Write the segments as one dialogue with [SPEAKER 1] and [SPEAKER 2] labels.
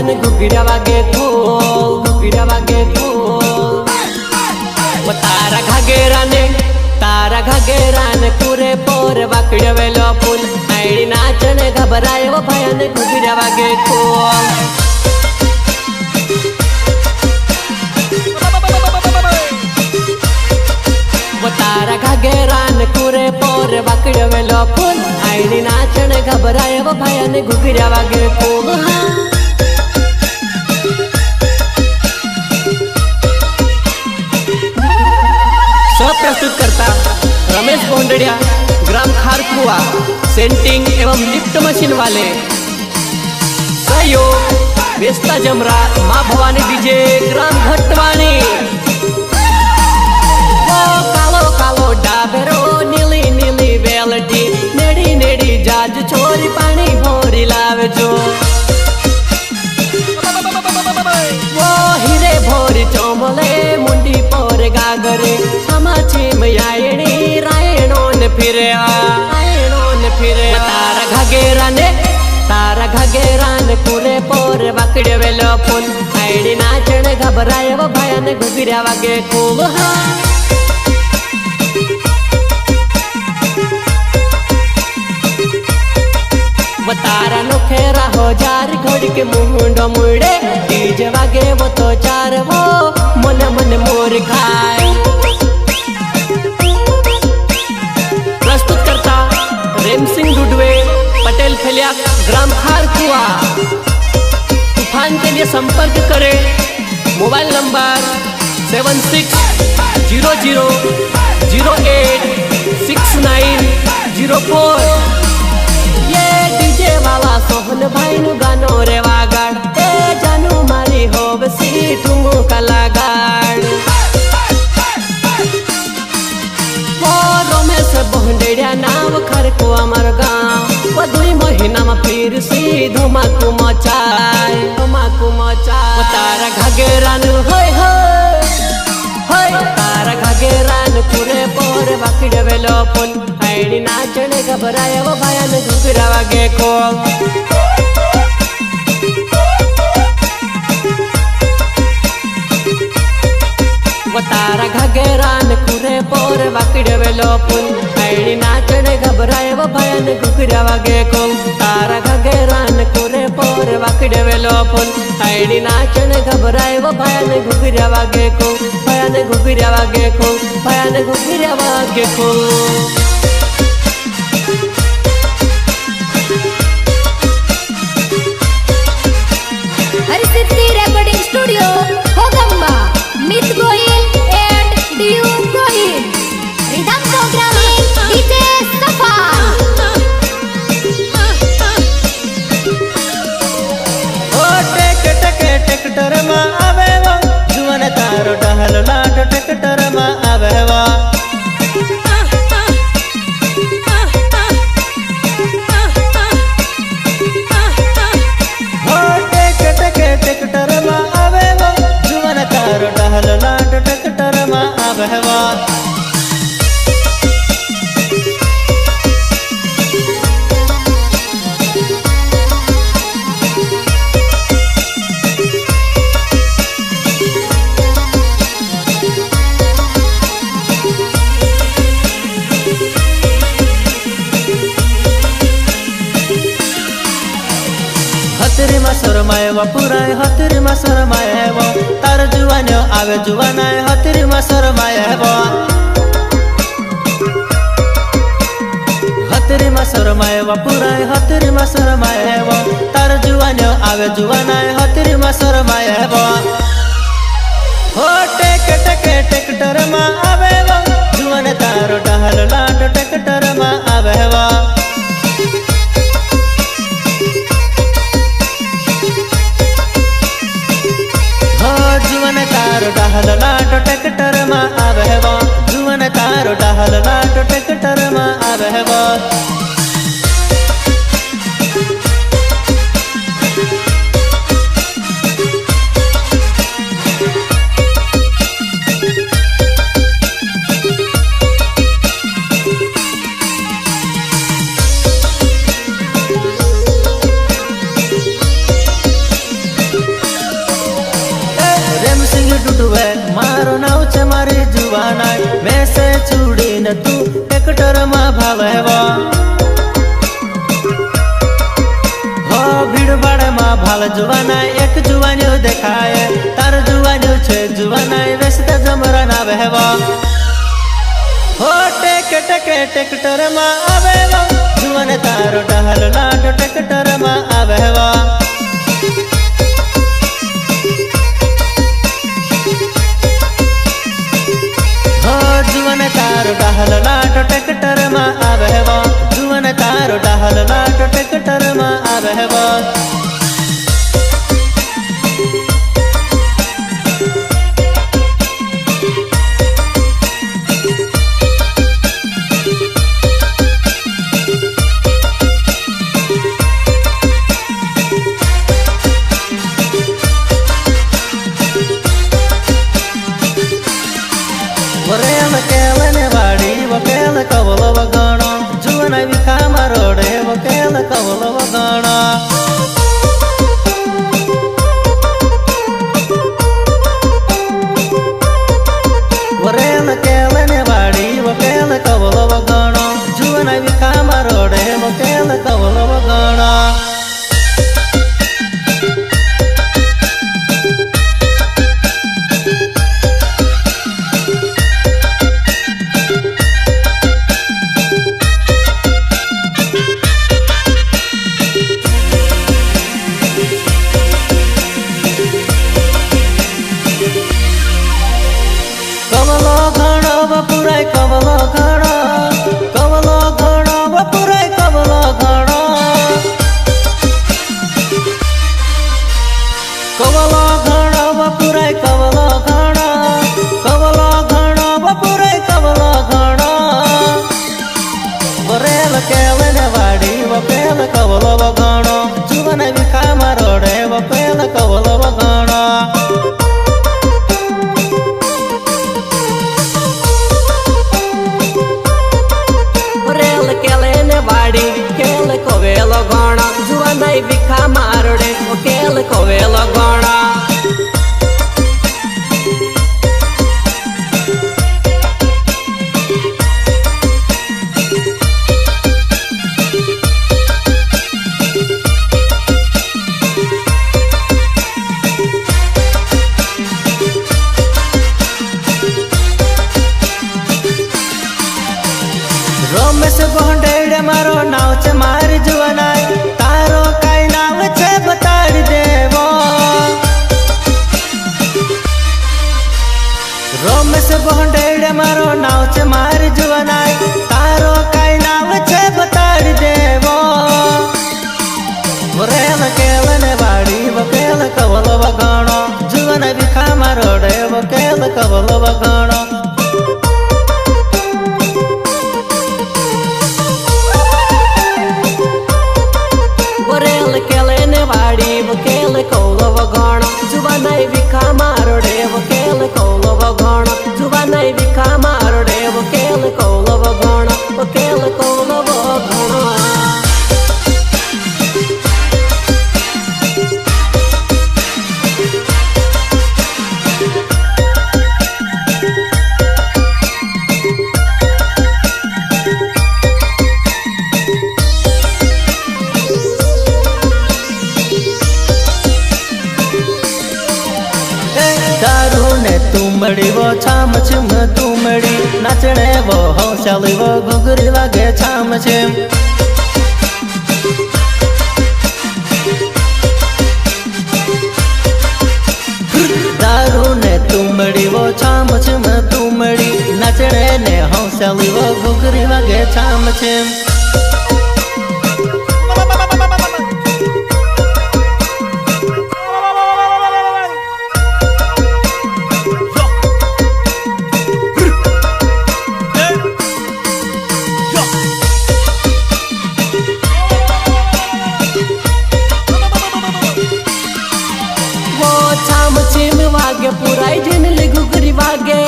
[SPEAKER 1] भयन घुगिरा वागे फूल तारा घागेराने कुरे पोर वाकड्या वेलो फूल आईडी नाचने घबराय वो भयन घुगिरा वागे फूल तारा घागेराने कुरे पोर वाकड्या वेलो फूल आईडी नाचने घबराय वो भयन घुगिरा वागे फूल प्रस्तुत करता रमेश बोंडड़िया ग्राम खारकुआ सेंटिंग एवं लिफ्ट मशीन वाले सहयोग बेस्ता जमरा माँ भवानी डीजे ग्राम घटवानी वो कालो कालो डाबेरो नीली नीली बेलटी नेड़ी नेड़ी जाज छोरी पानी भोरी लावे जो वो हीरे भोरी चोमले मुंडी पोर गागरे फिरे तारा घागेराने कुरे पोर वाकड्या वेलो फूल आईडी नाचने घबराय वो भयन घुगिरा वागे फूल तारा नोखेरा हो जार घोड़ी के मुंडो मुड़े डीजे वागे वो तो चार वो मन मन मोर खाए प्रस्तुत करता रेम सिंह दुडवे पटेल फैलिया ग्राम खारकुआ तूफान के लिए संपर्क करें मोबाइल नंबर 7600086904 ये डीजे वाला सोहन भाई नु गानो रे वागाड़ ए जानू मारी हो बसी ठुमु कलागाड़ बोंडड़िया नाव खरको अमर गाँव वो 2 महीना में फिर सी धुमाकू मचाए तारा घागेरान होय तारा घागेरान कुरे पोर वाकड्या वेलो फूल आईडी नाचने घबराय वो भयन घुगिरा वागे फूल तारा घागेरान कुरे पोर वाकड्या वेलो फूल आईडी नाचने घबराय वो भयन घुगिरा वागे फूल तारा घागेरान कुरे पोर वाकड्या वेलो फूल आईडी नाचने घबराय वो भयन घुगिरा वागे फूल भयन घुगिरा वागे फूल भयन घुगिरा वागे फूल
[SPEAKER 2] हरिसिद्धि रिकॉर्डिंग स्टूडियो होगंबा मित Gohil and DU Gohil rhythm programming DJ सफा
[SPEAKER 3] ओ ट्रैक्टर में आवे वो जुवन तारो डहल लाड ट्रैक्टर में आवे वो ट्रैक्टर में आवे वो जुवन तारो डहल लाड ट्रैक्टर में आवे वो हतरी मसर मायवा पुराय हतरी मसर मायवा तार जुवान आवे जुवानाय हतरी मसर मायवा हतरी मसर मायवा पुराय हतरी मसर मायवा तार जुवान आवे जुवानाय हतरी मसर मायवा हो ट्रैक्टर में आवे वो जुवान तारो डहल लाड ट्रैक्टर में आवे वो जुवन तारो डहल लाड ट्रैक्टर में आवे वो जुवन तारो डहल लाड ट्रैक्टर में आवे वो मारी जुवानाय मैं से चूड़ी न तू ट्रैक्टर में भावेवा हो भीड़ भाड़ में भाल जुवानाय एक जुवान्यो देखाए तार जुवान्यो छे जुवानाय व्यस्त जमरा ना बहवा हो टेक टेक ट्रैक्टर में आवेवा जुवान तारो डहल लाड ट्रैक्टर में आवेवा जुवन तारो डहल लाट ट्रैक्टर में आवेवा जुवन तारो डहल लाट ट्रैक्टर में आवेवा वरेल केलन वाड़ी वकेल कवल वगणो जुवन विखा मरोड़े वकेल कवल वगणो वरेल केलन वाड़ी वकेल कवल वगणो जुवन विखा मरोड़े वकेल कवल वगणो कवलो घणो वपुराय कवलो घणो कवलो घणो वपुराय कवलो घणो कवलो घणो वपुराय कवलो घणो वरेल केलन वाड़ी वपेल कवलो घणो जुवन विखा मरोड़े वपेल कवलो घणो केल कोवेलो गणा जुवानाय विखा मारोड़े केल कोवेलो गणा रमेश गोंडेड़े मारो नाव छे मारी जुवानाय तारो काई नाव छे बताड़ी देवो रमेश गोंडेड़े मारो नाव छे मारी जुवानाय तारो काई नाव छे बताड़ी देवो वरेल केलन वाड़ी वकेल कवल वगणो जुवन विखा मारोड़े वकेल कवल वगणो वाड़ी वकेल कौलो वगणो जुवानाय विखा मारोड़े वकेल कौलो वगणो जुवानाय विखा मारोड़े वकेल कौलो वगणो वकेल कौलो वगणो तुमड़ी वो छाम छिम तुमड़ी नाचने वो हौसली वो घुघरी वागे छाम छिम दारू ने तुमड़ी वो छाम छिम तुमड़ी नाचने ने हौसली वो घुघरी वागे छाम छिम वागे पुराई झिनली घुघरी वागे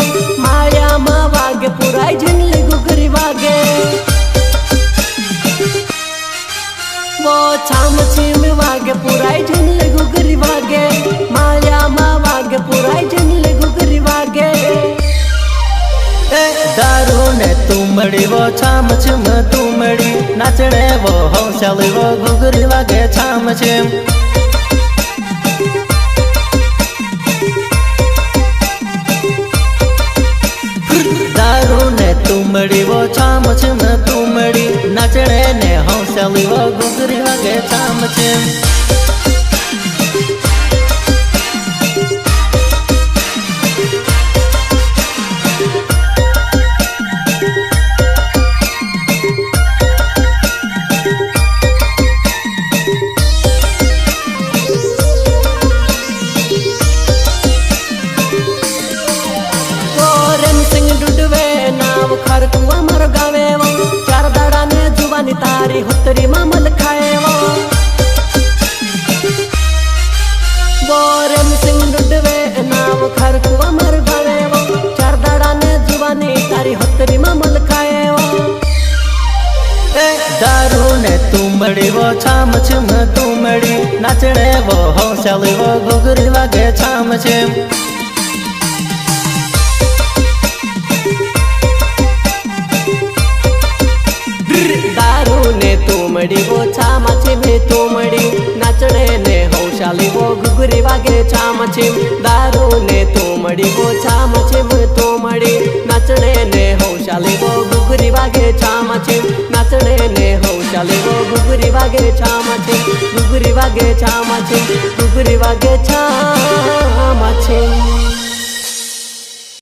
[SPEAKER 3] माया मा वागे पुराई झिनली घुघरी वागे तुमड़ी वो छाम छिम तुमड़ी नाचणे वो हौशाली वो घुघरी वागे छाम छिम दारू ने तुमड़ी वो छाम छिम तुमड़ी नाचणे ने हौशाली वो घुघरी वागे छाम छिम
[SPEAKER 1] खरकू अमर गावे वो चार दाड़ा ने जुबानी तारी हुतरी मामल खाए वो रेम सिंह डुडवे नाम खरकू अमर गावे वो चार दाड़ा ने जुबानी तारी हुतरी मामल खाए
[SPEAKER 3] दारू ने तुमड़ी वो छाम छिम तुमड़ी नाचणे वो हौशाली वो घुघरी वागे छाम छिम
[SPEAKER 1] दारू ने तुमड़ी वो छाम छिम तुमड़ी नाचणे ने हौशाली वो घुघरी वागे छाम छिम दारू ने तुमड़ी वो छाम छिम तुमड़ी नाचणे ने हौशाली वो घुघरी वागे छाम छिम नाचणे ने हौशाली वो घुघरी वागे छाम छिम घुघरी वागे छाम छिम घुघरी वागे छाम छिम।